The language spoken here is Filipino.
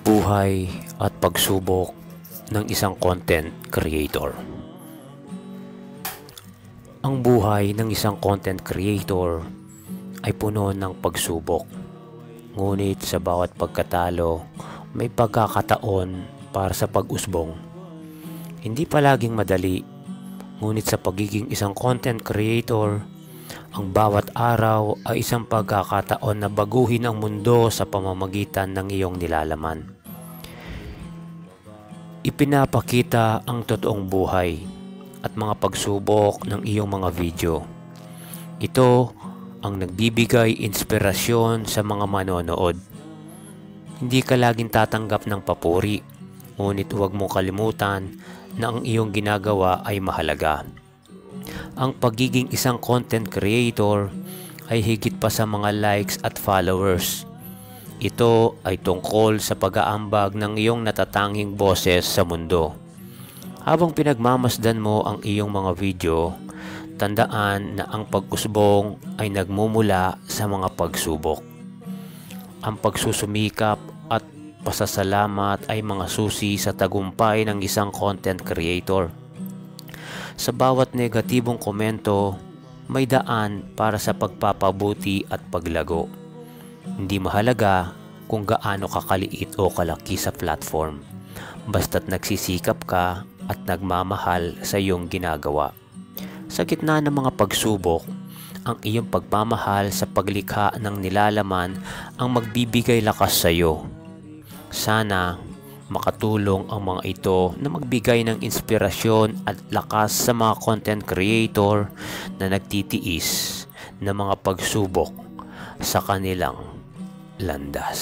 Buhay at pagsubok ng isang content creator. Ang buhay ng isang content creator ay puno ng pagsubok. Ngunit sa bawat pagkatalo, may pagkakataon para sa pag-usbong. Hindi palaging madali, ngunit sa pagiging isang content creator, ang bawat araw ay isang pagkakataon na baguhin ang mundo sa pamamagitan ng iyong nilalaman. Ipinapakita ang totoong buhay at mga pagsubok ng iyong mga video. Ito ang nagbibigay inspirasyon sa mga manonood. Hindi ka laging tatanggap ng papuri, ngunit huwag mong kalimutan na ang iyong ginagawa ay mahalaga. Ang pagiging isang content creator ay higit pa sa mga likes at followers. Ito ay tungkol sa pag-aambag ng iyong natatanging boses sa mundo. Habang pinagmamasdan mo ang iyong mga video, tandaan na ang pag-usbong ay nagmumula sa mga pagsubok. Ang pagsusumikap at pasasalamat ay mga susi sa tagumpay ng isang content creator. Sa bawat negatibong komento, may daan para sa pagpapabuti at paglago. Hindi mahalaga kung gaano kakaliit o kalaki sa platform, basta't nagsisikap ka at nagmamahal sa iyong ginagawa. Sa gitna ng mga pagsubok, ang iyong pagmamahal sa paglikha ng nilalaman ang magbibigay lakas sa iyo. Sana makatulong ang mga ito na magbigay ng inspirasyon at lakas sa mga content creator na nagtitiis ng mga pagsubok sa kanilang landas.